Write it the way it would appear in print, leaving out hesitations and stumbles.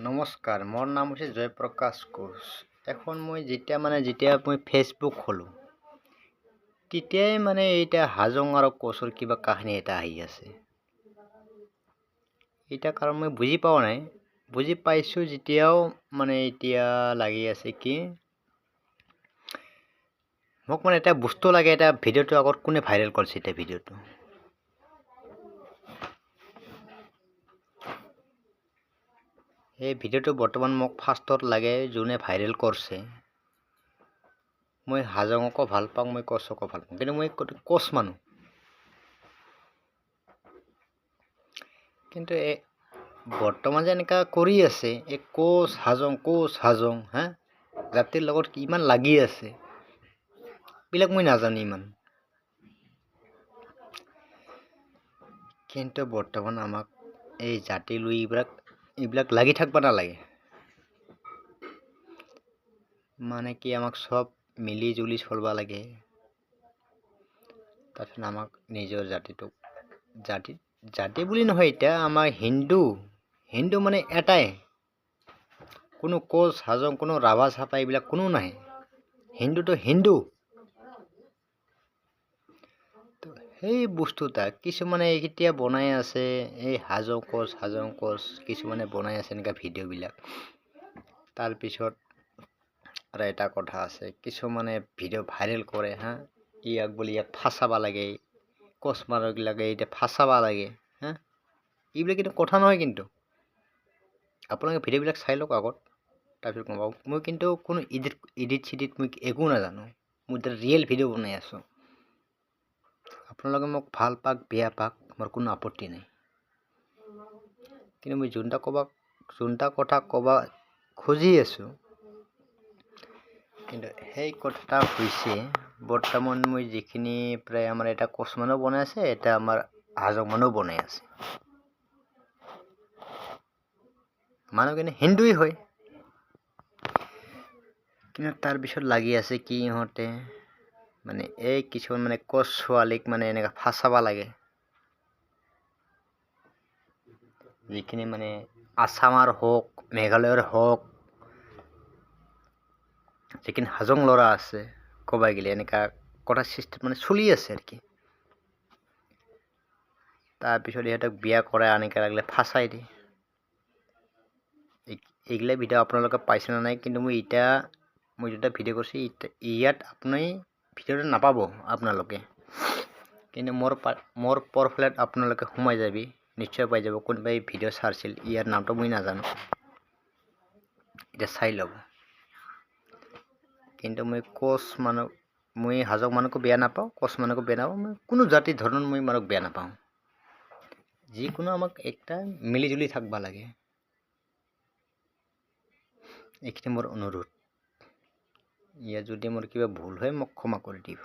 নমস্কাৰ, মোৰ নাম হৈছে জয়প্ৰকাশ কোচ। এখন যেতিয়া মই ফেচবুক খোলোঁ, তেতিয়াই এতিয়া হাজং আৰু কোচৰ কিবা কাহিনী এটা আহি আছে। এটা কাৰণ মই বুজি পোৱা নাই। বুজি পাইছোঁ যেতিয়াও এতিয়া লাগি আছে কি মোক এটা বস্তু লাগে। এটা ভিডিঅ'টো আগত কোনে ভাইৰেল কৰিছে এটা ভিডিঅ'টো। এই ভিডিঅ'টো বৰ্তমান মোক ফাৰ্ষ্টত লাগে যোনে ভাইৰেল কৰিছে। মই হাজংকো ভাল পাওঁ, মই কোচকো ভাল পাওঁ, কিন্তু মই কোচ মানুহ। কিন্তু বৰ্তমান যে এনেকুৱা কৰি আছে, এই কোচ হাজং হা জাতিৰ লগত কিমান লাগি আছে এইবিলাক মই নাজানো ইমান। কিন্তু বৰ্তমান আমাক এই জাতি লৈ এইবিলাক লাগি থাকিব নালাগে। কি আমাক চব মিলি জুলি চলিব লাগে। তাৰপিছত আমাক নিজৰ জাতি বুলি নহয়, এতিয়া আমাৰ হিন্দু এটাই। কোনো কোচ হাজং, কোনো ৰাভা চাপা এইবিলাক কোনো নাই। হিন্দুটো হিন্দু। সেই বস্তুটা কিছুমানে এতিয়া বনাই আছে, এই হাজং কোচ কিছুমানে বনাই আছে এনেকুৱা ভিডিঅ'বিলাক। তাৰপিছত আৰু এটা কথা আছে, কিছুমানে ভিডিঅ' ভাইৰেল কৰে হা, ইয়াক ফাচাব লাগে, কোচ মানুহবিলাকে এতিয়া ফাচাব লাগে হা। এইবিলাক কিন্তু কথা নহয়। কিন্তু আপোনালোকে ভিডিঅ'বিলাক চাই লওক আগত, তাৰপিছত গম পাব। মই কিন্তু কোনো এডিট চিডিট মই একো নাজানো। মই এতিয়া ৰিয়েল ভিডিঅ' বনাই আছোঁ। আপোনালোকে মোক ভাল পাক বেয়া পাক, মোৰ কোনো আপত্তি নাই। কিন্তু মই যোনটা কথা ক'ব খুজি আছোঁ, কিন্তু সেই কথাটা হৈছে বৰ্তমান মই যিখিনি প্ৰায় আমাৰ এটা কোচ মানুহ বনাই আছে, এটা আমাৰ হাজং মানুহ বনাই আছে। মানুহখিনি হিন্দুই হয়, কিন্তু তাৰপিছত লাগি আছে কি ইহঁতে এই কিছুমান কোচ ছোৱালীক এনেকৈ ফাচাব লাগে। যিখিনি আসামৰ হওক, মেঘালয়ৰ হওক, যিখিনি হাজং ল'ৰা আছে, ক'বা গ'লে এনেকুৱা কথা চিষ্টেম চলি আছে আৰু কি। তাৰপিছত ইহঁতক বিয়া কৰাই আনি লাগিলে ফাচাই দিয়ে। এইগিলা ভিডিঅ' আপোনালোকে পাইছে নে নাই, কিন্তু মই যেতিয়া ভিডিঅ' কৰিছোঁ ইয়াত আপুনি ভিডিঅ'টো নাপাব আপোনালোকে। কিন্তু মোৰ প্ৰফাইলত আপোনালোকে সোমাই যাবি, নিশ্চয় পাই যাব। কোনোবাই ভিডিঅ' চাইছিল, ইয়াৰ নামটো মই নাজানো, এতিয়া চাই ল'ব। কিন্তু মই হাজং মানুহকো বেয়া নাপাওঁ, কোচ মানুহকো বেয়া নাপাওঁ। মই কোনো জাতি ধৰণৰ মই মানুহক বেয়া নাপাওঁ। যিকোনো আমাক একটা মিলি জুলি থাকিব লাগে। এইখিনি মোৰ অনুৰোধ। ইয়াত যদি মোৰ কিবা ভুল হয় মোক ক্ষমা কৰি দিব।